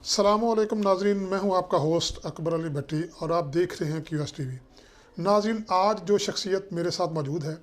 السلام علیکم ناظرین، میں ہوں آپ کا ہوسٹ اکبر علی بھٹی اور آپ دیکھ رہے ہیں کیو ایس ٹی وی۔ ناظرین، آج جو شخصیت میرے ساتھ موجود ہے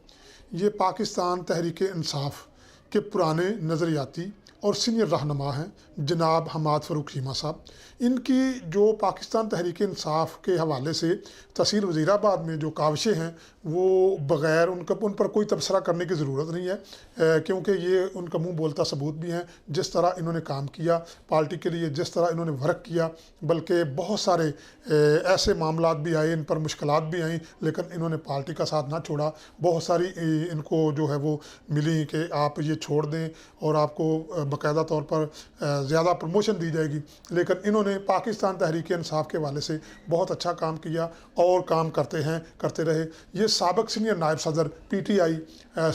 یہ پاکستان تحریک انصاف کے پرانے نظریاتی اور سینئر رہنما ہیں جناب حماد فاروق چیمہ صاحب۔ ان کی جو پاکستان تحریک انصاف کے حوالے سے تحصیل وزیر آباد میں جو کاوشیں ہیں وہ بغیر ان پر کوئی تبصرہ کرنے کی ضرورت نہیں ہے، کیونکہ یہ ان کا منہ بولتا ثبوت بھی ہیں۔ جس طرح انہوں نے کام کیا پارٹی کے لیے، جس طرح انہوں نے ورک کیا، بلکہ بہت سارے ایسے معاملات بھی آئے، ان پر مشکلات بھی آئیں، لیکن انہوں نے پارٹی کا ساتھ نہ چھوڑا۔ بہت ساری ان کو جو ہے وہ ملی کہ آپ یہ چھوڑ دیں اور آپ کو باقاعدہ طور پر زیادہ پروموشن دی جائے گی، لیکن انہوں نے پاکستان تحریک انصاف کے حوالے سے بہت اچھا کام کیا اور کام کرتے رہے۔ یہ سابق سینئر نائب صدر پی ٹی آئی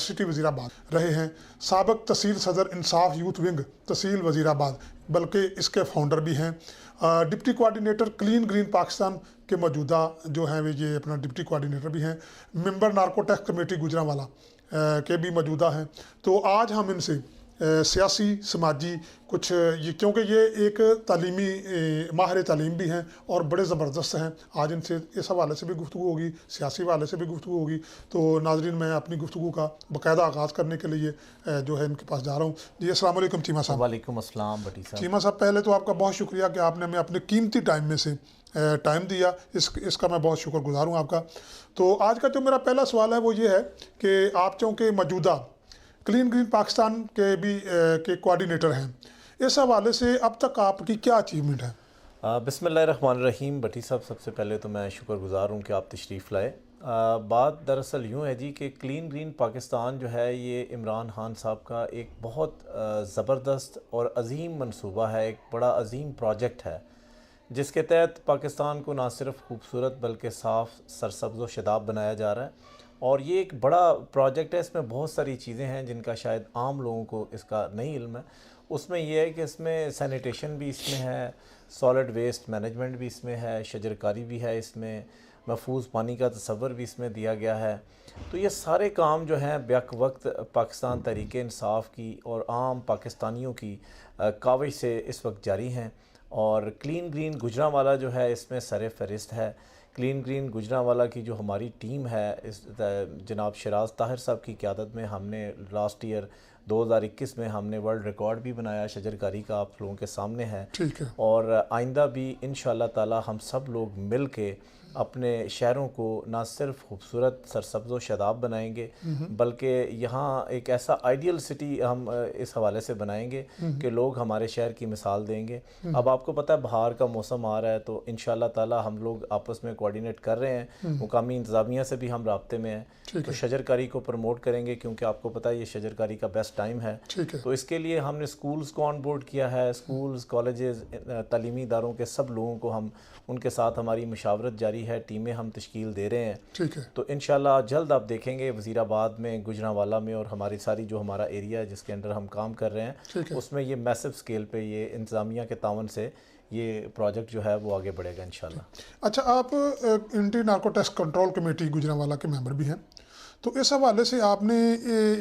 سٹی وزیر آباد رہے ہیں، سابق تحصیل صدر انصاف یوتھ ونگ تحصیل وزیر آباد، بلکہ اس کے فاؤنڈر بھی ہیں، deputy coordinator clean green Pakistan کے موجودہ جو ہیں یہ اپنا ڈپٹی کوآرڈینیٹر بھی ہیں، ممبر نارکوٹیکس کمیٹی گوجرانوالہ کے بھی موجودہ ہیں۔ تو آج ہم ان سے سیاسی سماجی کچھ کیونکہ یہ ایک تعلیمی ماہر تعلیم بھی ہیں اور بڑے زبردست ہیں، آج ان سے اس حوالے سے بھی گفتگو ہوگی، سیاسی حوالے سے بھی گفتگو ہوگی۔ تو ناظرین، میں اپنی گفتگو کا باقاعدہ آغاز کرنے کے لیے جو ہے ان کے پاس جا رہا ہوں۔ جی السلام علیکم چیمہ صاحب۔ وعلیکم السلام بھٹی صاحب۔ چیمہ صاحب، پہلے تو آپ کا بہت شکریہ کہ آپ نے ہمیں اپنے قیمتی ٹائم میں سے ٹائم دیا، اس کا میں بہت شکر گزار ہوں آپ کا۔ تو آج کا جو میرا پہلا سوال ہے وہ یہ ہے کہ آپ چونکہ موجودہ کلین گرین پاکستان کے کوآرڈینیٹر ہیں، اس حوالے سے اب تک آپ کی کیا اچیومنٹ ہے؟ بسم اللہ الرحمن الرحیم۔ بھٹی صاحب، سب سے پہلے تو میں شکر گزار ہوں کہ آپ تشریف لائے۔ بات دراصل یوں ہے جی کہ کلین گرین پاکستان جو ہے یہ عمران خان صاحب کا ایک بہت زبردست اور عظیم منصوبہ ہے، ایک بڑا عظیم پروجیکٹ ہے جس کے تحت پاکستان کو نہ صرف خوبصورت بلکہ صاف، سرسبز و شاداب بنایا جا رہا ہے۔ اور یہ ایک بڑا پروجیکٹ ہے، اس میں بہت ساری چیزیں ہیں جن کا شاید عام لوگوں کو اس کا نہیں علم ہے۔ اس میں یہ ہے کہ اس میں سینیٹیشن بھی اس میں ہے، سالڈ ویسٹ مینجمنٹ بھی اس میں ہے، شجر کاری بھی ہے، اس میں محفوظ پانی کا تصور بھی اس میں دیا گیا ہے۔ تو یہ سارے کام جو ہیں بیک وقت پاکستان تحریک انصاف کی اور عام پاکستانیوں کی کاوش سے اس وقت جاری ہیں۔ اور کلین گرین گوجرانوالہ جو ہے اس میں سر فہرست ہے۔ کلین گرین گوجرانوالہ کی جو ہماری ٹیم ہے، اس جناب شراز طاہر صاحب کی قیادت میں ہم نے لاسٹ ایئر 2021 میں ہم نے ورلڈ ریکارڈ بھی بنایا شجر کاری کا، آپ لوگوں کے سامنے ہے۔ اور آئندہ بھی انشاءاللہ تعالی ہم سب لوگ مل کے اپنے شہروں کو نہ صرف خوبصورت، سرسبز و شاداب بنائیں گے بلکہ یہاں ایک ایسا آئیڈیل سٹی ہم اس حوالے سے بنائیں گے کہ لوگ ہمارے شہر کی مثال دیں گے۔ اب آپ کو پتہ ہے بہار کا موسم آ رہا ہے، تو انشاءاللہ تعالی ہم لوگ آپس میں کوآرڈینیٹ کر رہے ہیں، مقامی انتظامیہ سے بھی ہم رابطے میں ہیں، تو شجر کاری کو پروموٹ کریں گے کیونکہ آپ کو پتہ ہے یہ شجر کاری کا بیسٹ ٹائم ہے۔ تو اس کے لیے ہم نے سکولز کو آن بورڈ کیا ہے، سکولز، کالجز، تعلیمی اداروں کے سب لوگوں کو ہم ان کے ساتھ ہماری مشاورت جاری ہے، ٹیمیں ہم تشکیل دے رہے ہیں۔ تو انشاءاللہ جلد آپ دیکھیں گے وزیر آباد میں، گوجرانوالہ میں، اور ہماری ساری جو ہمارا ایریا ہے جس کے اندر ہم کام کر رہے ہیں اس میں یہ میسو اسکیل پہ یہ انتظامیہ کے تعاون سے یہ پروجیکٹ جو ہے وہ آگے بڑھے گا انشاءاللہ۔ اچھا، آپ anti narcotics control committee Gujranwala کے ممبر بھی ہیں، تو اس حوالے سے آپ نے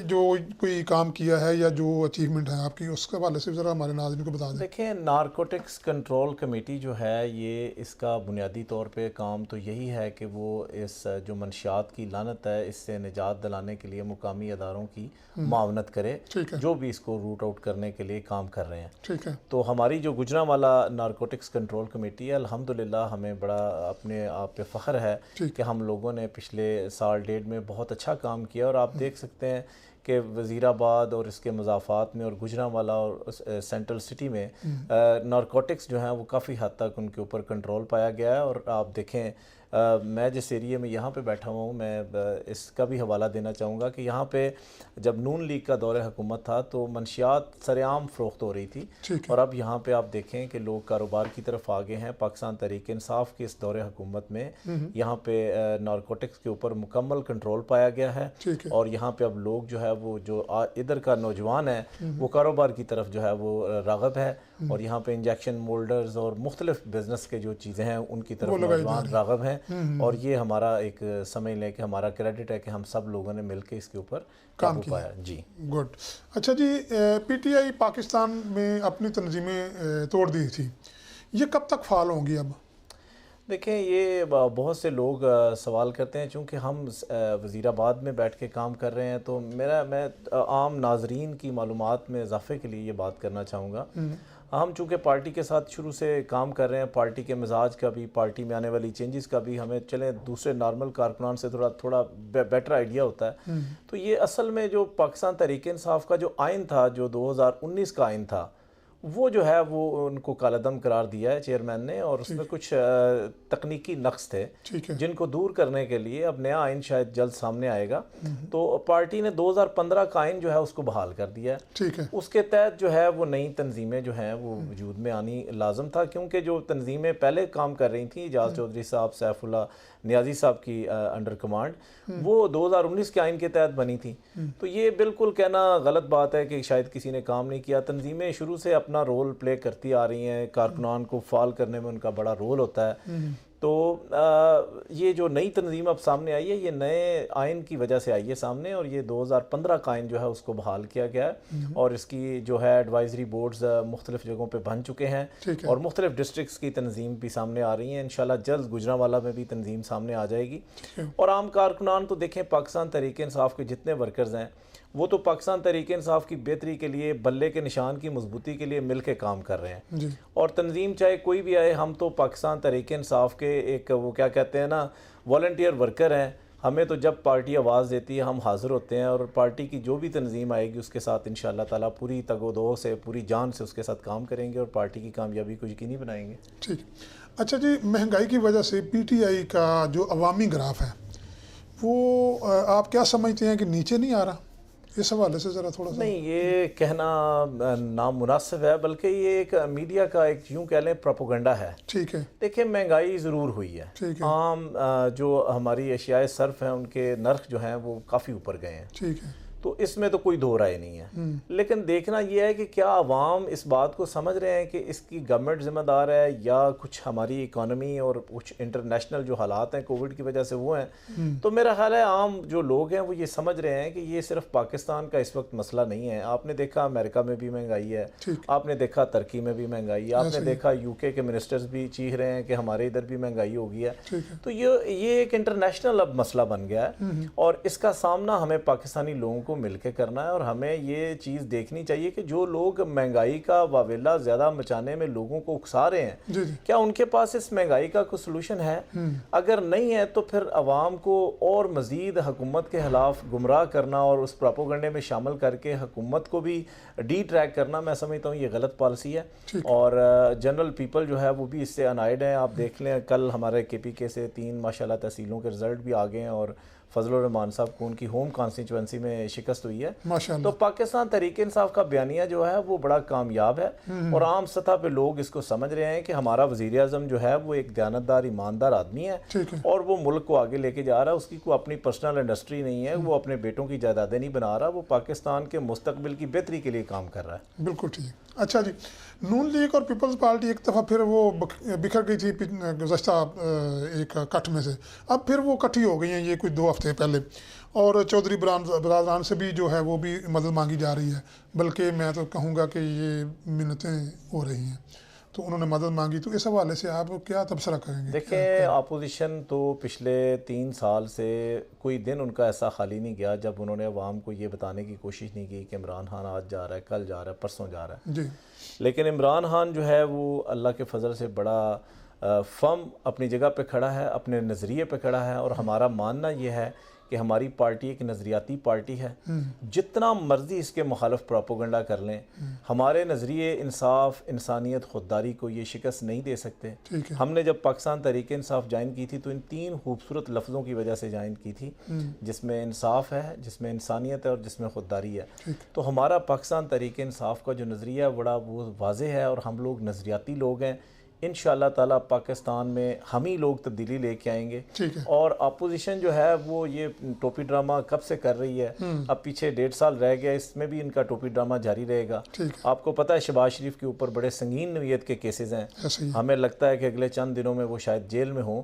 جو کوئی کام کیا ہے یا جو اچیومنٹ ہے آپ کی، اس کے حوالے سے ذرا ہمارے ناظرین کو بتا دیں۔ دیکھیں، نارکوٹکس کنٹرول کمیٹی جو ہے یہ اس کا بنیادی طور پہ کام تو یہی ہے کہ وہ اس جو منشیات کی لعنت ہے اس سے نجات دلانے کے لیے مقامی اداروں کی معاونت کرے جو بھی اس کو روٹ آؤٹ کرنے کے لیے کام کر رہے ہیں۔ تو ہماری جو گوجرانوالہ نارکوٹکس کنٹرول کمیٹی ہے، الحمدللہ ہمیں بڑا اپنے آپ پہ فخر ہے کہ ہم لوگوں نے پچھلے سال ڈیڑھ میں بہت اچھا کام کیا، اور آپ دیکھ سکتے ہیں کہ وزیر آباد اور اس کے مضافات میں اور گوجرانوالہ اور سینٹرل سٹی میں نارکوٹکس جو ہیں وہ کافی حد تک ان کے اوپر کنٹرول پایا گیا ہے۔ اور آپ دیکھیں میں جس ایریے میں یہاں پہ بیٹھا ہوں، میں اس کا بھی حوالہ دینا چاہوں گا کہ یہاں پہ جب نون لیگ کا دور حکومت تھا تو منشیات سر عام فروخت ہو رہی تھی، اور اب یہاں پہ آپ دیکھیں کہ لوگ کاروبار کی طرف آگے ہیں۔ پاکستان تحریک انصاف کی اس دور حکومت میں یہاں پہ نارکوٹکس کے اوپر مکمل کنٹرول پایا گیا ہے، اور یہاں پہ اب لوگ جو ہے وہ جو ادھر کا نوجوان ہے وہ کاروبار کی طرف جو ہے وہ راغب ہے، اور یہاں پہ انجیکشن مولڈرز اور مختلف بزنس کے جو چیزیں ہیں ان کی طرف نوجوان راغب ہیں، اور یہ ہمارا ایک سمجھ لیں کہ ہمارا کریڈٹ ہے کہ ہم سب لوگوں نے مل کے اس کے اوپر کام پایا۔ جی گڈ۔ اچھا جی، پی ٹی آئی پاکستان میں اپنی تنظیمیں توڑ دی تھی، یہ کب تک فعال ہوں گی اب؟ دیکھیں یہ بہت سے لوگ سوال کرتے ہیں، چونکہ ہم وزیر آباد میں بیٹھ کے کام کر رہے ہیں، تو میں عام ناظرین کی معلومات میں اضافے کے لیے یہ بات کرنا چاہوں گا. ہم چونکہ پارٹی کے ساتھ شروع سے کام کر رہے ہیں، پارٹی کے مزاج کا بھی، پارٹی میں آنے والی چینجز کا بھی ہمیں دوسرے نارمل کارکنان سے تھوڑا بیٹر آئیڈیا ہوتا ہے. تو یہ اصل میں جو پاکستان تحریک انصاف کا جو آئین تھا، جو 2019 کا آئین تھا، وہ جو ہے وہ ان کو کالعدم قرار دیا ہے چیئرمین نے، اور اس میں کچھ تکنیکی نقص تھے جن کو دور کرنے کے لیے اب نیا آئین شاید جلد سامنے آئے گا. تو پارٹی نے 2015 کا آئین جو ہے اس کو بحال کر دیا ہے. اس کے تحت جو ہے وہ نئی تنظیمیں جو ہیں وہ وجود میں آنی لازم تھا، کیونکہ جو تنظیمیں پہلے کام کر رہی تھیں، اعجاز چودھری صاحب، سیف اللہ نیازی صاحب کی انڈر کمانڈ، وہ 2019 کے آئین کے تحت بنی تھی. تو یہ بالکل کہنا غلط بات ہے کہ شاید کسی نے کام نہیں کیا. تنظیمیں شروع سے اپنا رول پلے کرتی آ رہی ہیں، کارکنان کو فعال کرنے میں ان کا بڑا رول ہوتا ہے. تو یہ جو نئی تنظیم اب سامنے آئی ہے، یہ نئے آئین کی وجہ سے آئی ہے سامنے، اور یہ 2015 کا آئین جو ہے اس کو بحال کیا گیا ہے، اور اس کی جو ہے ایڈوائزری بورڈز مختلف جگہوں پہ بن چکے ہیں، اور مختلف ڈسٹرکٹس کی تنظیم بھی سامنے آ رہی ہیں. انشاءاللہ جلد گجرانوالہ میں بھی تنظیم سامنے آ جائے گی. اور عام کارکنان تو دیکھیں، پاکستان تحریک انصاف کے جتنے ورکرز ہیں وہ تو پاکستان تحریک انصاف کی بہتری کے لیے، بلے کے نشان کی مضبوطی کے لیے مل کے کام کر رہے ہیں. اور تنظیم چاہے کوئی بھی آئے، ہم تو پاکستان تحریک انصاف کے ایک وہ کیا کہتے ہیں نا، والنٹیئر ورکر ہیں. ہمیں تو جب پارٹی آواز دیتی ہے ہم حاضر ہوتے ہیں، اور پارٹی کی جو بھی تنظیم آئے گی اس کے ساتھ انشاءاللہ تعالیٰ پوری تگ و دو سے، پوری جان سے اس کے ساتھ کام کریں گے، اور پارٹی کی کامیابی کو یقینی بنائیں گے. ٹھیک. اچھا جی، مہنگائی کی وجہ سے پی ٹی آئی کا جو عوامی گراف ہے وہ آپ کیا سمجھتے ہیں کہ نیچے نہیں آ رہا؟ اس حوالے سے ذرا تھوڑا سا. نہیں، یہ کہنا نامناسب ہے، بلکہ یہ ایک میڈیا کا ایک یوں کہہ لیں پروپیگنڈا ہے. ٹھیک ہے. دیکھیں، مہنگائی ضرور ہوئی ہے. عام جو ہماری اشیاء صرف ہیں ان کے نرخ جو ہیں وہ کافی اوپر گئے ہیں. ٹھیک ہے. تو اس میں تو کوئی دو رائے نہیں ہے. لیکن دیکھنا یہ ہے کہ کیا عوام اس بات کو سمجھ رہے ہیں کہ اس کی گورنمنٹ ذمہ دار ہے، یا کچھ ہماری اکانومی اور کچھ انٹرنیشنل جو حالات ہیں کووڈ کی وجہ سے وہ ہیں. تو میرا خیال ہے عام جو لوگ ہیں وہ یہ سمجھ رہے ہیں کہ یہ صرف پاکستان کا اس وقت مسئلہ نہیں ہے. آپ نے دیکھا امریکہ میں بھی مہنگائی ہے، آپ نے دیکھا ترکی میں بھی مہنگائی ہے، آپ نے دیکھا یو کے منسٹرز بھی چیخ رہے ہیں کہ ہمارے ادھر بھی مہنگائی ہو گئی ہے. تو یہ ایک انٹرنیشنل اب مسئلہ بن گیا ہے، اور اس کا سامنا ہمیں پاکستانی لوگوں کو مل کے کرنا ہے. اور ہمیں یہ چیز دیکھنی چاہیے کہ جو لوگ مہنگائی کا واویلا زیادہ مچانے میں لوگوں کو اکسا رہے ہیں، کیا ان کے پاس اس مہنگائی کا کوئی سلوشن ہے؟ اگر نہیں ہے تو پھر عوام کو اور مزید حکومت کے خلاف گمراہ کرنا اور اس پروپیگنڈے میں شامل کر کے حکومت کو بھی ڈی ٹریک کرنا، میں سمجھتا ہوں یہ غلط پالیسی ہے. اور جنرل پیپل جو ہے وہ بھی اس سے انائڈ ہیں. آپ دیکھ لیں، کل ہمارے کے پی کے سے 3 ماشاءاللہ تحصیلوں کے رزلٹ بھی آ گئے ہیں، اور فضل الرحمان صاحب کو ان کی ہوم کانسٹیچوئنسی میں شکست ہوئی ہے. تو پاکستان تحریک انصاف کا بیانیہ جو ہے وہ بڑا کامیاب ہے، اور عام سطح پہ لوگ اس کو سمجھ رہے ہیں کہ ہمارا وزیر اعظم جو ہے وہ ایک دیانتدار، ایماندار آدمی ہے، اور وہ ملک کو آگے لے کے جا رہا ہے. اس کی کوئی اپنی پرسنل انڈسٹری نہیں ہے، وہ اپنے بیٹوں کی جائیدادیں نہیں بنا رہا، وہ پاکستان کے مستقبل کی بہتری کے لیے کام کر رہا ہے. بالکل ٹھیک. اچھا جی، نون لیگ اور پیپلز پارٹی ایک دفعہ پھر وہ بکھر گئی تھی گزشتہ ایک کٹھ میں سے، اب پھر وہ کٹھی ہو گئی ہیں یہ کوئی 2 ہفتے پہلے، اور چودھری برادران سے بھی جو ہے وہ بھی مدد مانگی جا رہی ہے، بلکہ میں تو کہوں گا کہ یہ منتیں ہو رہی ہیں. تو انہوں نے مدد مانگی، تو اس حوالے سے آپ کیا تبصرہ کریں گے؟ دیکھیں، اپوزیشن تو پچھلے 3 سال سے کوئی دن ان کا ایسا خالی نہیں گیا جب انہوں نے عوام کو یہ بتانے کی کوشش نہیں کی کہ عمران خان آج جا رہا ہے، کل جا رہا ہے، پرسوں جا رہا ہے. جی. لیکن عمران خان جو ہے وہ اللہ کے فضل سے بڑا فرم اپنی جگہ پہ کھڑا ہے، اپنے نظریے پہ کھڑا ہے، اور ہمارا ماننا یہ ہے کہ ہماری پارٹی ایک نظریاتی پارٹی ہے. جتنا مرضی اس کے مخالف پروپیگنڈا کر لیں، ہمارے نظریے انصاف، انسانیت، خودداری کو یہ شکست نہیں دے سکتے. ہم نے جب پاکستان تحریک انصاف جوائن کی تھی تو ان 3 خوبصورت لفظوں کی وجہ سے جوائن کی تھی، جس میں انصاف ہے، جس میں انسانیت ہے، اور جس میں خودداری ہے. تو ہمارا پاکستان تحریک انصاف کا جو نظریہ ہے بڑا وہ واضح ہے، اور ہم لوگ نظریاتی لوگ ہیں. انشاءاللہ تعالیٰ پاکستان میں ہم ہی لوگ تبدیلی لے کے آئیں گے. اور اپوزیشن جو ہے وہ یہ ٹوپی ڈرامہ کب سے کر رہی ہے، اب پیچھے 1.5 سال رہ گیا، اس میں بھی ان کا ٹوپی ڈرامہ جاری رہے گا. آپ کو پتہ ہے شہباز شریف کے اوپر بڑے سنگین نوعیت کے کیسز ہیں، ہمیں لگتا ہے کہ اگلے چند دنوں میں وہ شاید جیل میں ہوں.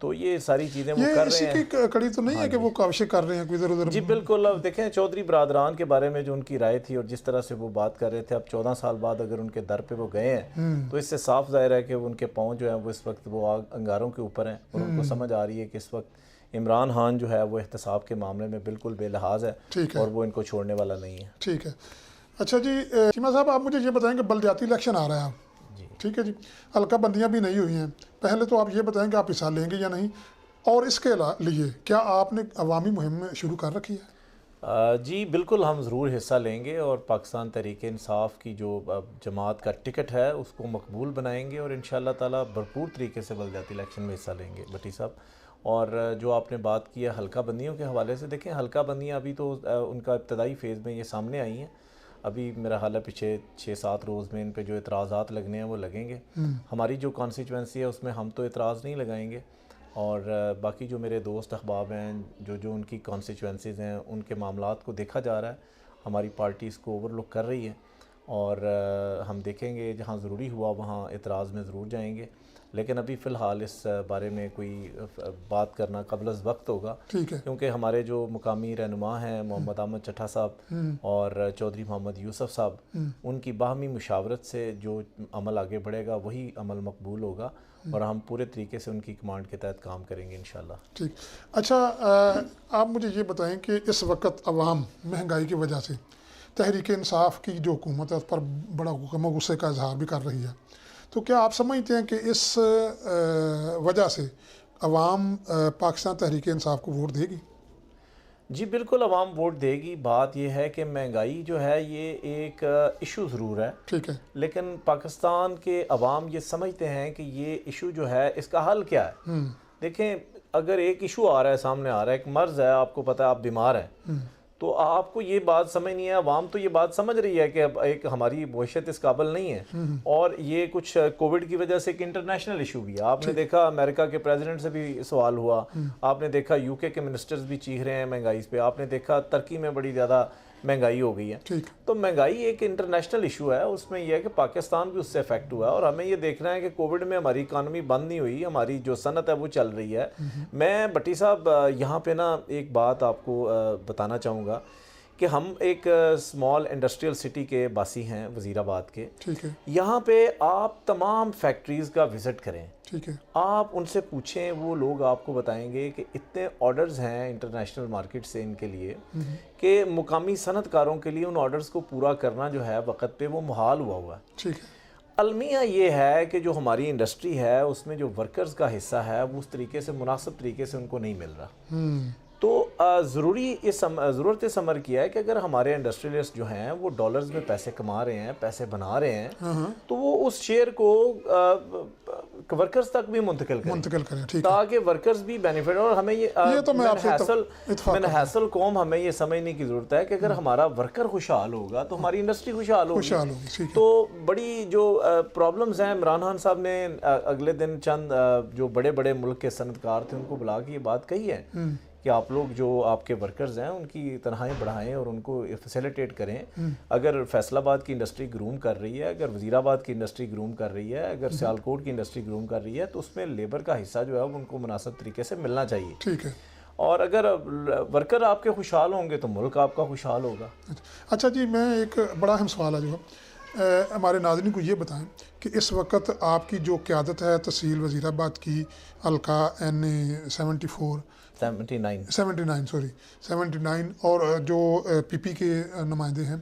تو یہ ساری چیزیں وہ کر رہے ہیں. اسی کی کڑی تو نہیں ہے کہ وہ کاوشیں کر رہے ہیں کوئی ادھر ادھر؟ جی بالکل. اب دیکھیں، چودھری برادران کے بارے میں جو ان کی رائے تھی اور جس طرح سے وہ بات کر رہے تھے، اب 14 سال بعد اگر ان کے در پہ وہ گئے ہیں تو اس سے صاف ظاہر ہے کہ کہ ان کے پاؤں جو ہیں وہ اس وقت وہ انگاروں کے اوپر ہیں اور ان کو سمجھ آ رہی ہے کہ اس وقت عمران خان جو ہے وہ احتساب کے معاملے میں بالکل بے لحاظ ہے اور وہ ان کو چھوڑنے والا نہیں ہے. ٹھیک ہے. اچھا جی چیمہ صاحب آپ مجھے یہ بتائیں کہ بلدیاتی الیکشن آ رہا ہے آپ جی ٹھیک ہے جی, حلقہ بندیاں بھی نہیں ہوئی ہیں, پہلے تو آپ یہ بتائیں کہ آپ حصہ لیں گے یا نہیں, اور اس کے لیے کیا آپ نے عوامی مہم شروع کر رکھی ہے؟ جی بالکل ہم ضرور حصہ لیں گے اور پاکستان تحریک انصاف کی جو جماعت کا ٹکٹ ہے اس کو مقبول بنائیں گے اور انشاءاللہ تعالی بھرپور طریقے سے بلدیاتی الیکشن میں حصہ لیں گے بھٹی صاحب. اور جو آپ نے بات کی ہے حلقہ بندیوں کے حوالے سے, دیکھیں حلقہ بندیاں ابھی تو ان کا ابتدائی فیز میں یہ سامنے آئی ہیں. ابھی میرا حال ہے پیچھے 6-7 روز میں ان پہ جو اعتراضات لگنے ہیں وہ لگیں گے. ہماری جو کانسٹیچوئنسی ہے اس میں ہم تو اعتراض نہیں لگائیں گے, اور باقی جو میرے دوست احباب ہیں جو ان کی کانسٹیچوئنسیز ہیں ان کے معاملات کو دیکھا جا رہا ہے. ہماری پارٹی اس کو اوور لک کر رہی ہے اور ہم دیکھیں گے جہاں ضروری ہوا وہاں اعتراض میں ضرور جائیں گے, لیکن ابھی فی الحال اس بارے میں کوئی بات کرنا قبل از وقت ہوگا, کیونکہ ہمارے جو مقامی رہنما ہیں محمد احمد چٹھا صاحب اور چودھری محمد یوسف صاحب, ان کی باہمی مشاورت سے جو عمل آگے بڑھے گا وہی عمل مقبول ہوگا اور ہم پورے طریقے سے ان کی کمانڈ کے تحت کام کریں گے انشاءاللہ. ٹھیک. اچھا آپ مجھے یہ بتائیں کہ اس وقت عوام مہنگائی کی وجہ سے تحریک انصاف کی جو حکومت ہے اس پر بڑا غم و غصے کا اظہار بھی کر رہی ہے, تو کیا آپ سمجھتے ہیں کہ اس وجہ سے عوام پاکستان تحریک انصاف کو ووٹ دے گی؟ جی بالکل عوام ووٹ دے گی. بات یہ ہے کہ مہنگائی جو ہے یہ ایک ایشو ضرور ہے, ٹھیک ہے, لیکن پاکستان کے عوام یہ سمجھتے ہیں کہ یہ ایشو جو ہے اس کا حل کیا ہے. دیکھیں اگر ایک ایشو آ رہا ہے, سامنے آ رہا ہے, ایک مرض ہے, آپ کو پتہ ہے آپ بیمار ہیں, تو آپ کو یہ بات سمجھ نہیں ہے, عوام تو یہ بات سمجھ رہی ہے کہ اب ایک ہماری معیشت اس قابل نہیں ہے اور یہ کچھ کووڈ کی وجہ سے ایک انٹرنیشنل ایشو بھی ہے. آپ نے دیکھا امریکہ کے پریزیڈنٹ سے بھی سوال ہوا, آپ نے دیکھا یو کے منسٹرز بھی چیخ رہے ہیں مہنگائی پہ, آپ نے دیکھا ترکی میں بڑی زیادہ مہنگائی ہو گئی ہے. تو مہنگائی ایک انٹرنیشنل ایشو ہے, اس میں یہ ہے کہ پاکستان بھی اس سے افیکٹ ہوا ہے اور ہمیں یہ دیکھنا ہے کہ کووڈ میں ہماری اکانومی بند نہیں ہوئی, ہماری جو صنعت ہے وہ چل رہی ہے. میں بٹی صاحب یہاں پہ نا ایک بات آپ کو بتانا چاہوں گا کہ ہم ایک اسمال انڈسٹریل سٹی کے باسی ہیں وزیر آباد کے. ٹھیک ہے, یہاں پہ آپ تمام فیکٹریز کا وزٹ کریں, ٹھیک ہے, آپ ان سے پوچھیں, وہ لوگ آپ کو بتائیں گے کہ اتنے آرڈرز ہیں انٹرنیشنل مارکیٹ سے ان کے لیے کہ مقامی صنعت کاروں کے لیے ان آرڈرز کو پورا کرنا جو ہے وقت پہ وہ محال ہوا ہے. ٹھیک ہے. المیہ یہ ہے کہ جو ہماری انڈسٹری ہے اس میں جو ورکرز کا حصہ ہے وہ اس طریقے سے مناسب طریقے سے ان کو نہیں مل رہا. تو ضرورت اس امر کی ہے کہ اگر ہمارے انڈسٹریلسٹ جو ہیں وہ ڈالرز میں پیسے کما رہے ہیں, پیسے بنا رہے ہیں, تو وہ اس شیئر کو ورکرز تک بھی منتقل کریں تاکہ ورکرز بھی بینیفٹ. اور ہمیں یہ حاصل قوم ہمیں یہ سمجھنے کی ضرورت ہے کہ اگر ہمارا ورکر خوشحال ہوگا تو ہماری انڈسٹری خوشحال ہوگی. تو بڑی جو پرابلمز ہیں, عمران خان صاحب نے اگلے دن چند جو بڑے بڑے ملک کے صنعت کار تھے ان کو بلا کے یہ بات کہی ہے کہ آپ لوگ جو آپ کے ورکرز ہیں ان کی تنخواہیں بڑھائیں اور ان کو فیسیلیٹیٹ کریں. اگر فیصل آباد کی انڈسٹری گروم کر رہی ہے, اگر وزیر آباد کی انڈسٹری گروم کر رہی ہے, اگر سیالکوٹ کی انڈسٹری گروم کر رہی ہے, تو اس میں لیبر کا حصہ جو ہے وہ ان کو مناسب طریقے سے ملنا چاہیے. ٹھیک ہے. اور اگر ورکر آپ کے خوشحال ہوں گے تو ملک آپ کا خوشحال ہوگا. اچھا جی, میں ایک بڑا اہم سوال ہے جو ہمارے ناظرین کو یہ بتائیں کہ اس وقت آپ کی جو قیادت ہے تحصیل وزیر آباد کی حلقہ NA 79 اور جو پی کے نمائندے ہیں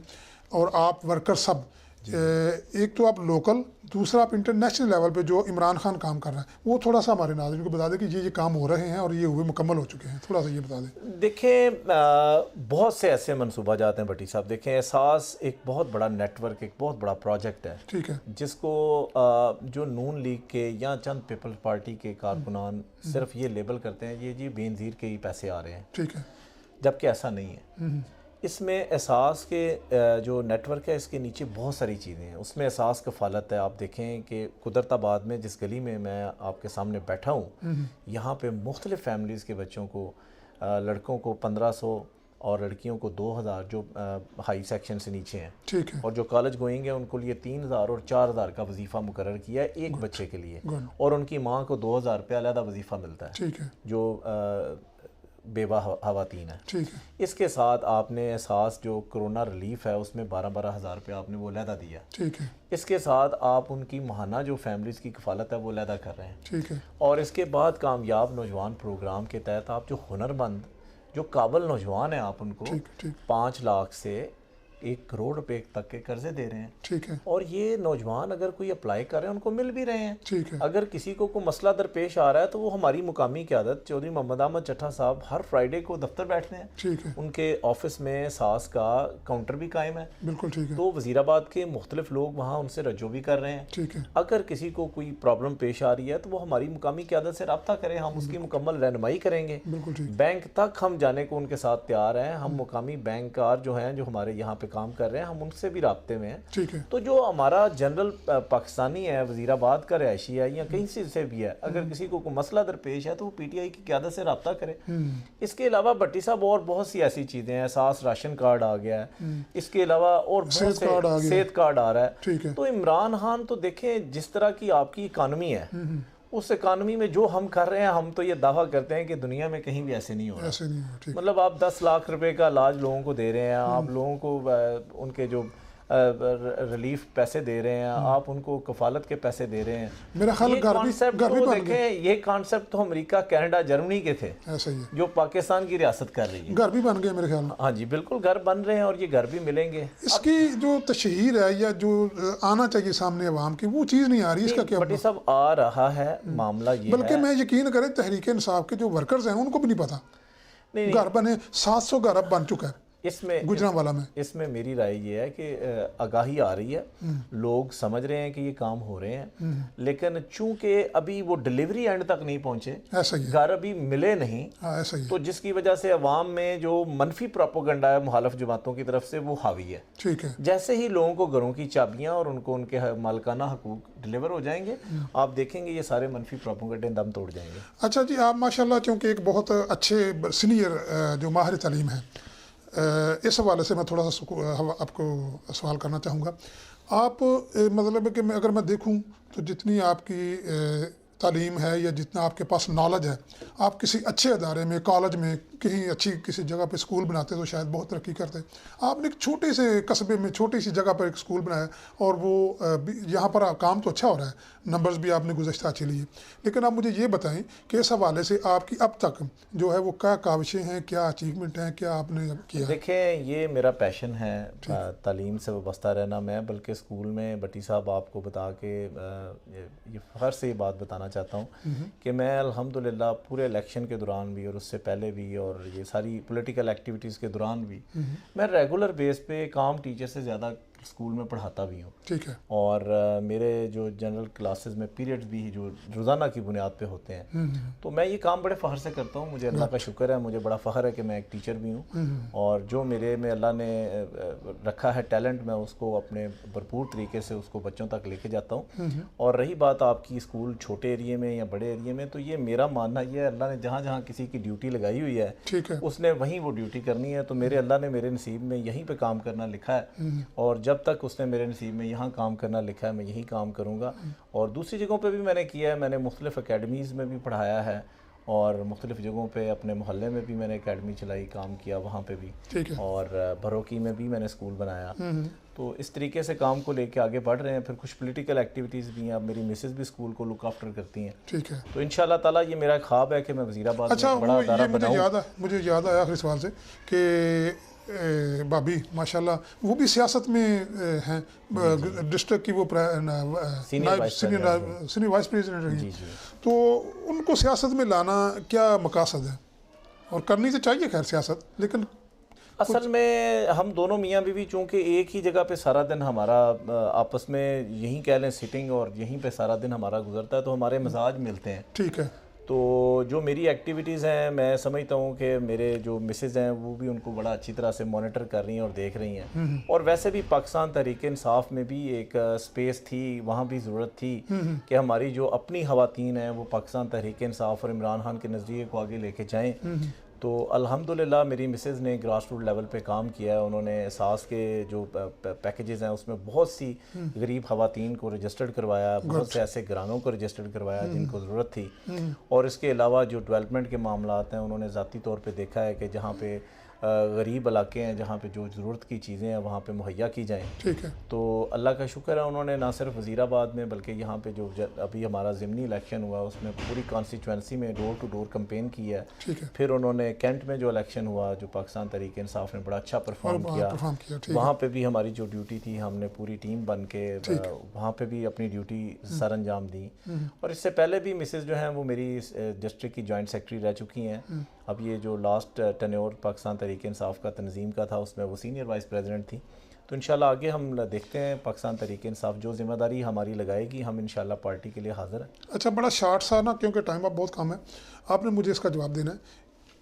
اور آپ ورکر سب, ایک تو آپ لوکل, دوسرا آپ انٹرنیشنل لیول پہ جو عمران خان کام کر رہا ہے, وہ تھوڑا سا ہمارے ناظرین کو بتا دیں کہ یہ کام ہو رہے ہیں اور یہ ہوئے مکمل ہو چکے ہیں, تھوڑا سا یہ بتا دیں. دیکھیں بہت سے ایسے منصوبہ جات ہیں بھٹی صاحب. دیکھیں احساس ایک بہت بڑا نیٹ ورک, ایک بہت بڑا پروجیکٹ ہے, ٹھیک ہے, جس کو جو نون لیگ کے یا چند پیپلز پارٹی کے کارکنان صرف یہ لیبل کرتے ہیں یہ جی بے نظیر کے ہی پیسے آ رہے ہیں. ٹھیک ہے, جبکہ ایسا نہیں ہے. اس میں احساس کے جو نیٹ ورک ہے اس کے نیچے بہت ساری چیزیں ہیں. اس میں احساس کفالت ہے. آپ دیکھیں کہ قدرت آباد میں جس گلی میں میں آپ کے سامنے بیٹھا ہوں, یہاں پہ مختلف فیملیز کے بچوں کو, لڑکوں کو 1500 اور لڑکیوں کو 2000 جو ہائی سیکشن سے نیچے ہیں, ٹھیک ہے, اور جو کالج گوئنگ ہیں ان کو لیے 3000 اور 4000 کا وظیفہ مقرر کیا ہے ایک بچے کے لیے, اور ان کی ماں کو 2000 روپے علیحدہ وظیفہ ملتا ہے, ٹھیک ہے, جو بیوہ خواتین ہیں. ٹھیک ہے. اس کے ساتھ آپ نے احساس جو کرونا ریلیف ہے اس میں 12,000 روپے آپ نے وہ علیحدہ دیا. ٹھیک ہے. اس کے ساتھ آپ ان کی ماہانہ جو فیملیز کی کفالت ہے وہ علیحدہ کر رہے ہیں. ٹھیک ہے. اور اس کے بعد کامیاب نوجوان پروگرام کے تحت آپ جو ہنرمند جو قابل نوجوان ہیں آپ ان کو 5 لاکھ سے 1 کروڑ روپے تک کے قرضے دے رہے ہیں. ٹھیک ہے. اور یہ نوجوان اگر کوئی اپلائی کر رہے ہیں ان کو مل بھی رہے ہیں. ٹھیک ہے. اگر کسی کو کوئی مسئلہ درپیش آ رہا ہے تو وہ ہماری مقامی قیادت چودھری محمد احمد چٹھا صاحب ہر فرائیڈے کو دفتر بیٹھتے ہیں. ٹھیک ہے. ان کے آفس میں ساس کا کاؤنٹر بھی قائم ہے. بالکل ٹھیک ہے. تو وزیر آباد کے مختلف لوگ وہاں ان سے رجوع بھی کر رہے ہیں. ٹھیک ہے. اگر کسی کو کوئی پرابلم پیش آ رہی ہے تو وہ ہماری مقامی قیادت سے رابطہ کریں, ہم اس کی مکمل رہنمائی کریں گے. بالکل ٹھیک. بینک تک ہم جانے کو ان کے ساتھ تیار ہیں. ہم مقامی بینکار جو ہیں جو ہمارے یہاں پہ کام کر رہے ہیں ہم ان سے بھی رابطے میں ہیں. ٹھیک ہے. تو جو ہمارا جنرل پاکستانی ہے, وزیر آباد کا رہائشی ہے یا کہیں سے بھی ہے, اگر کسی کو کوئی مسئلہ درپیش ہے تو وہ پی ٹی آئی کی قیادت سے رابطہ کرے. اس کے علاوہ بھٹی صاحب اور بہت سی ایسی چیزیں ہیں, احساس راشن کارڈ آ گیا ہے, اس کے علاوہ اور بہت سے صحت کارڈ آ رہا ہے. ٹھیک ہے. تو عمران خان تو دیکھیں جس طرح کی آپ کی اکانومی ہے اس اکانومی میں جو ہم کر رہے ہیں ہم تو یہ دعویٰ کرتے ہیں کہ دنیا میں کہیں بھی ایسے نہیں ہو رہا. ایسے نہیں ہو. ٹھیک. مطلب آپ 10 لاکھ روپے کا علاج لوگوں کو دے رہے ہیں, آپ لوگوں کو ان کے جو ریلیف پیسے دے رہے ہیں, آپ ان کو کفالت کے پیسے دے رہے ہیں. میرا خیال یہ کانسیپٹ تو امریکہ, کینیڈا, جرمنی کے تھے ایسا ہی ہے جو پاکستان کی ریاست کر رہی ہے. گھر بھی بن گئے میرے خیال میں. ہاں جی بالکل گھر بن رہے ہیں اور یہ گھر بھی ملیں گے. اس کی جو تشہیر ہے یا جو آنا چاہیے سامنے عوام کی وہ چیز نہیں آ رہی, اس کا کیا؟ بٹی صاحب آ رہا ہے معاملہ یہ ہے, بلکہ میں یقین کریں تحریک انصاف کے جو ورکرز ہیں ان کو بھی نہیں پتا. گھر بنے 700 گھر اب بن چکا ہے گجرانوالہ میں. اس میں میری رائے یہ ہے کہ آگاہی آ رہی ہے, لوگ سمجھ رہے ہیں کہ یہ کام ہو رہے ہیں, لیکن چونکہ ابھی وہ ڈیلیوری اینڈ تک نہیں پہنچے, ایسا ہی ہے, گھر ابھی ملے نہیں, ایسا ہی تو جس کی وجہ سے عوام میں جو منفی پروپیگنڈا ہے مخالف جماعتوں کی طرف سے وہ حاوی ہے. ٹھیک ہے. جیسے ہی لوگوں کو گھروں کی چابیاں اور ان کے مالکانہ حقوق ڈیلیور ہو جائیں گے, آپ دیکھیں گے یہ سارے منفی پروپیگنڈے دم توڑ جائیں گے. اچھا جی, آپ ماشاءاللہ چونکہ ایک بہت اچھے سینئر جو ماہر تعلیم ہیں, اس حوالے سے میں تھوڑا سا آپ کو سوال کرنا چاہوں گا. آپ مطلب کہ اگر میں دیکھوں تو جتنی آپ کی تعلیم ہے یا جتنا آپ کے پاس نالج ہے, آپ کسی اچھے ادارے میں, کالج میں, کہیں اچھی کسی جگہ پہ اسکول بناتے تو شاید بہت ترقی کرتے. آپ نے ایک چھوٹے سے قصبے میں چھوٹی سی جگہ پر ایک اسکول بنایا اور وہ یہاں پر کام تو اچھا ہو رہا ہے, نمبرز بھی آپ نے گزشتہ اچھے لیے, لیکن آپ مجھے یہ بتائیں کہ اس حوالے سے آپ کی اب تک جو ہے وہ کیا کاوشیں ہیں, کیا اچیومنٹ ہیں, کیا آپ نے کیا؟ دیکھیں یہ میرا پیشن ہے تعلیم سے وابستہ رہنا. میں بلکہ اسکول میں بٹی صاحب آپ کو بتا کے یہ فخر سے یہ بات بتانا چاہتا ہوں کہ میں الحمدللہ پورے الیکشن کے دوران بھی اور اس سے پہلے بھی اور یہ ساری پولیٹیکل ایکٹیویٹیز کے دوران بھی میں ریگولر بیس پہ کام ٹیچر سے زیادہ اسکول میں پڑھاتا بھی ہوں. ٹھیک ہے. اور میرے جو جنرل کلاسز میں پیریڈز بھی جو روزانہ کی بنیاد پہ ہوتے ہیں, تو میں یہ کام بڑے فخر سے کرتا ہوں. مجھے اللہ کا شکر ہے, مجھے بڑا فخر ہے کہ میں ایک ٹیچر بھی ہوں, اور جو میرے میں اللہ نے رکھا ہے ٹیلنٹ, میں اس کو اپنے بھرپور طریقے سے اس کو بچوں تک لے کے جاتا ہوں. اور رہی بات آپ کی اسکول چھوٹے ایریے میں یا بڑے ایریے میں, تو یہ میرا ماننا یہ ہے اللہ نے جہاں جہاں کسی کی ڈیوٹی لگائی ہوئی ہے اس نے وہیں وہ ڈیوٹی کرنی ہے. تو میرے اللہ نے میرے نصیب میں یہیں پہ کام کرنا لکھا ہے, اور جب تک اس نے میرے نصیب میں یہاں کام کرنا لکھا ہے میں یہی کام کروں گا. اور دوسری جگہوں پہ بھی میں نے کیا ہے, میں نے مختلف اکیڈمیز میں بھی پڑھایا ہے, اور مختلف جگہوں پہ اپنے محلے میں بھی میں نے اکیڈمی چلائی, کام کیا وہاں پہ بھی, اور بھروکی میں بھی میں نے اسکول بنایا. تو اس طریقے سے کام کو لے کے آگے بڑھ رہے ہیں. پھر کچھ پولیٹیکل ایکٹیویٹیز بھی ہیں, اب میری مسز بھی اسکول کو لک آفٹر کرتی ہیں. ٹھیک ہے. تو انشاءاللہ تعالیٰ یہ میرا خواب ہے کہ میں وزیر آباد میں بڑا ادارہ بناؤں. مجھے یاد آیا آخری سوال سے کہ بابی ماشاءاللہ وہ بھی سیاست میں ہیں, ڈسٹرکٹ کی وہ سینئر وائس پریزیڈنٹ رہی ہیں, تو ان کو سیاست میں لانا کیا مقاصد ہے؟ اور کرنی تو چاہیے خیر سیاست, لیکن اصل میں ہم دونوں میاں بیوی چونکہ ایک ہی جگہ پہ سارا دن ہمارا آپس میں یہیں کہہ لیں سٹنگ اور یہیں پہ سارا دن ہمارا گزرتا ہے, تو ہمارے مزاج ملتے ہیں. ٹھیک ہے. تو جو میری ایکٹیویٹیز ہیں میں سمجھتا ہوں کہ میرے جو مسز ہیں وہ بھی ان کو بڑا اچھی طرح سے مانیٹر کر رہی ہیں اور دیکھ رہی ہیں. اور ویسے بھی پاکستان تحریک انصاف میں بھی ایک سپیس تھی, وہاں بھی ضرورت تھی کہ ہماری جو اپنی خواتین ہیں وہ پاکستان تحریک انصاف اور عمران خان کے نظریے کو آگے لے کے جائیں. تو الحمدللہ میری مسز نے گراس روٹ لیول پہ کام کیا ہے. انہوں نے احساس کے جو پیکیجز ہیں اس میں بہت سی غریب خواتین کو رجسٹرڈ کروایا, بہت سے ایسے گھرانوں کو رجسٹرڈ کروایا جن کو ضرورت تھی. اور اس کے علاوہ جو ڈیولپمنٹ کے معاملات ہیں انہوں نے ذاتی طور پہ دیکھا ہے کہ جہاں پہ غریب علاقے ہیں, جہاں پہ جو ضرورت کی چیزیں ہیں وہاں پہ مہیا کی جائیں. ٹھیک ہے. تو اللہ کا شکر ہے انہوں نے نہ صرف وزیر آباد میں بلکہ یہاں پہ جو ابھی ہمارا ضمنی الیکشن ہوا اس میں پوری کانسٹیچوئنسی میں ڈور ٹو ڈور کمپین کی ہے. پھر انہوں نے کینٹ میں جو الیکشن ہوا جو پاکستان تحریک انصاف نے بڑا اچھا پرفارم کیا, وہاں پہ بھی ہماری جو ڈیوٹی تھی ہم نے پوری ٹیم بن کے وہاں پہ بھی اپنی ڈیوٹی سر انجام دی. اور اس سے پہلے بھی مسز جو ہیں وہ میری ڈسٹرکٹ کی جوائنٹ سیکرٹری رہ چکی ہیں. اب یہ جو لاسٹ ٹینیور پاکستان تحریک انصاف کا تنظیم کا تھا اس میں وہ سینئر وائس پریزیڈنٹ تھی. تو انشاءاللہ آگے ہم دیکھتے ہیں پاکستان تحریک انصاف جو ذمہ داری ہماری لگائے گی ہم انشاءاللہ پارٹی کے لیے حاضر ہیں. اچھا, بڑا شارٹ سا نا, کیونکہ ٹائم اب بہت کم ہے, آپ نے مجھے اس کا جواب دینا ہے.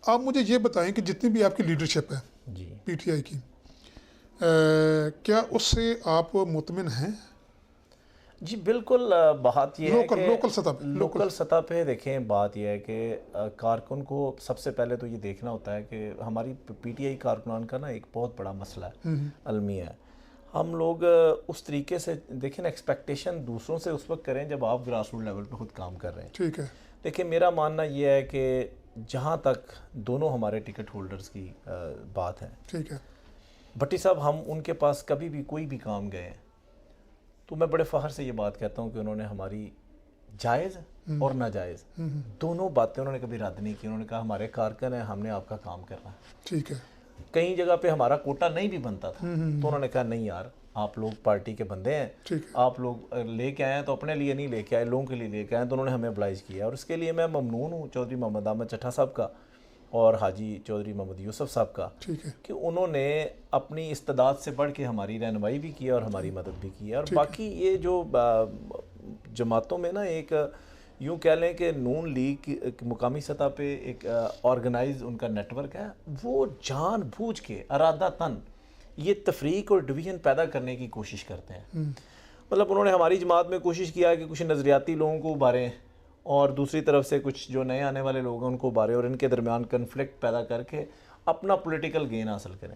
آپ مجھے یہ بتائیں کہ جتنی بھی آپ کی لیڈرشپ ہے جی پی ٹی آئی کی, کیا اس سے آپ مطمئن ہیں؟ جی بالکل. بات یہ ہے کہ لوکل سطح پہ دیکھیں, بات یہ ہے کہ کارکن کو سب سے پہلے تو یہ دیکھنا ہوتا ہے کہ ہماری پی ٹی آئی کارکنان کا نا ایک بہت بڑا مسئلہ ہے, المیہ ہے. ہم لوگ اس طریقے سے دیکھیں نا, ایکسپیکٹیشن دوسروں سے اس وقت کریں جب آپ گراس روٹ لیول پہ خود کام کر رہے ہیں. ٹھیک ہے. دیکھیں میرا ماننا یہ ہے کہ جہاں تک دونوں ہمارے ٹکٹ ہولڈرز کی بات ہے, ٹھیک ہے بھٹی صاحب, ہم ان کے پاس کبھی بھی کوئی بھی کام گئے تو میں بڑے فخر سے یہ بات کہتا ہوں کہ انہوں نے ہماری جائز اور ناجائز دونوں باتیں انہوں نے کبھی رد نہیں کی. انہوں نے کہا ہمارے کارکن ہیں, ہم نے آپ کا کام کرنا ہے. ٹھیک ہے. کئی جگہ پہ ہمارا کوٹا نہیں بھی بنتا تھا تو انہوں نے کہا نہیں یار, آپ لوگ پارٹی کے بندے ہیں, آپ لوگ لے کے آئے ہیں تو اپنے لیے نہیں لے کے آئے, لوگوں کے لیے لے کے آئے. تو انہوں نے ہمیں ابلائز کیا اور اس کے لیے میں ممنون ہوں چودھری محمد احمد چٹھا صاحب کا اور حاجی چودھری محمد یوسف صاحب کا کہ انہوں نے اپنی استعداد سے بڑھ کے ہماری رہنمائی بھی کی اور ہماری مدد بھی کی ہے. اور باقی یہ جو جماعتوں میں نا ایک یوں کہہ لیں کہ نون لیگ مقامی سطح پہ ایک آرگنائز ان کا نیٹ ورک ہے, وہ جان بوجھ کے ارادہ تن یہ تفریق اور ڈویژن پیدا کرنے کی کوشش کرتے ہیں. مطلب انہوں نے ہماری جماعت میں کوشش کیا کہ کچھ نظریاتی لوگوں کو ابھاریں اور دوسری طرف سے کچھ جو نئے آنے والے لوگ ہیں ان کو ابھاریں اور ان کے درمیان کنفلکٹ پیدا کر کے اپنا پولیٹیکل گین حاصل کریں.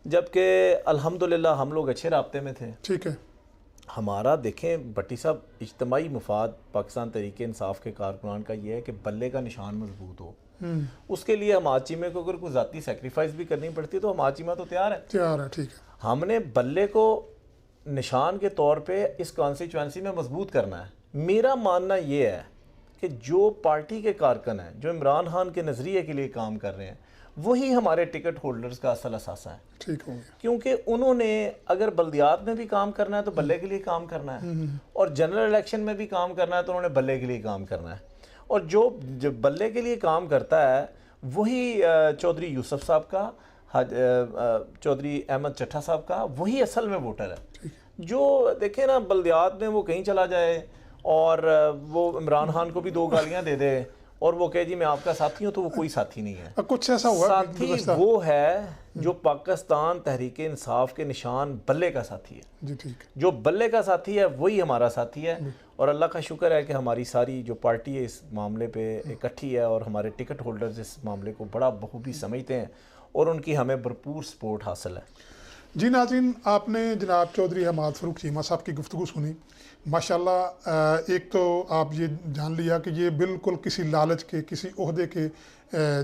جبکہ الحمدللہ ہم لوگ اچھے رابطے میں تھے. ٹھیک ہے. ہمارا دیکھیں بھٹی صاحب, اجتماعی مفاد پاکستان تحریک انصاف کے کارکنان کا یہ ہے کہ بلے کا نشان مضبوط ہو. اس کے لیے ہم آچیمے کو اگر کوئی ذاتی سیکریفائز بھی کرنی پڑتی ہے تو ہم آچیمہ تو تیار ہے. ٹھیک ہے. ہم نے بلے کو نشان کے طور پہ اس کانسٹیچوئنسی میں مضبوط کرنا ہے. میرا ماننا یہ ہے کہ جو پارٹی کے کارکن ہیں جو عمران خان کے نظریے کے لیے کام کر رہے ہیں وہی ہمارے ٹکٹ ہولڈرز کا اصل اثاثہ ہے. ٹھیک ہو گیا. کیونکہ انہوں نے اگر بلدیات میں بھی کام کرنا ہے تو بلے کے لیے کام کرنا ہے, اور جنرل الیکشن میں بھی کام کرنا ہے تو انہوں نے بلے کے لیے کام کرنا ہے. اور جو بلے کے لیے کام کرتا ہے وہی چودھری یوسف صاحب کا, چودھری احمد چٹھا صاحب کا, وہی اصل میں ووٹر ہے. جو دیکھیں نا بلدیات میں وہ کہیں چلا جائے اور وہ عمران خان کو بھی 2 گالیاں دے دے اور وہ کہے جی میں آپ کا ساتھی ہوں, تو وہ کوئی ساتھی نہیں ہے. کچھ ایسا ہوا ساتھی وہ ہے جو پاکستان تحریک انصاف کے نشان بلے کا ساتھی ہے. جی ٹھیک. جو بلے کا ساتھی ہے وہی ہمارا ساتھی ہے. اور اللہ کا شکر ہے کہ ہماری ساری جو پارٹی ہے اس معاملے پہ اکٹھی ہے اور ہمارے ٹکٹ ہولڈرز اس معاملے کو بڑا بخوبی سمجھتے ہیں اور ان کی ہمیں بھرپور سپورٹ حاصل ہے. جی ناظرین, آپ نے جناب چودھری حماد فروخ چیمہ صاحب کی گفتگو سنی. ماشاءاللہ ایک تو آپ یہ جان لیا کہ یہ بالکل کسی لالچ کے, کسی عہدے کے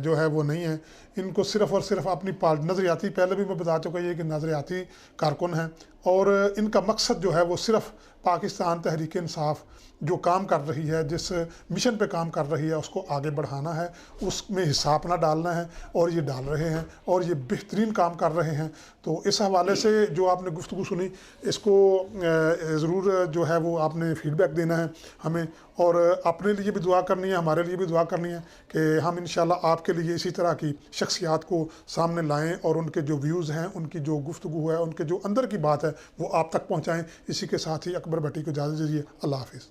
جو ہے وہ نہیں ہیں. ان کو صرف اور صرف اپنی نظریاتی, پہلے بھی میں بتا چکا یہ کہ نظریاتی کارکن ہیں اور ان کا مقصد جو ہے وہ صرف پاکستان تحریک انصاف جو کام کر رہی ہے, جس مشن پہ کام کر رہی ہے, اس کو آگے بڑھانا ہے, اس میں حصہ اپنا ڈالنا ہے اور یہ ڈال رہے ہیں اور یہ بہترین کام کر رہے ہیں. تو اس حوالے سے جو آپ نے گفتگو سنی اس کو ضرور جو ہے وہ آپ نے فیڈ بیک دینا ہے ہمیں, اور اپنے لیے بھی دعا کرنی ہے, ہمارے لیے بھی دعا کرنی ہے کہ ہم انشاءاللہ آپ کے لیے اسی طرح کی شخصیات کو سامنے لائیں اور ان کے جو ویوز ہیں, ان کی جو گفتگو ہے, ان کے جو اندر کی بات ہے وہ آپ تک پہنچائیں. اسی کے ساتھ ہی اکبر بھٹی کو اجازت دیجیے. اللہ حافظ.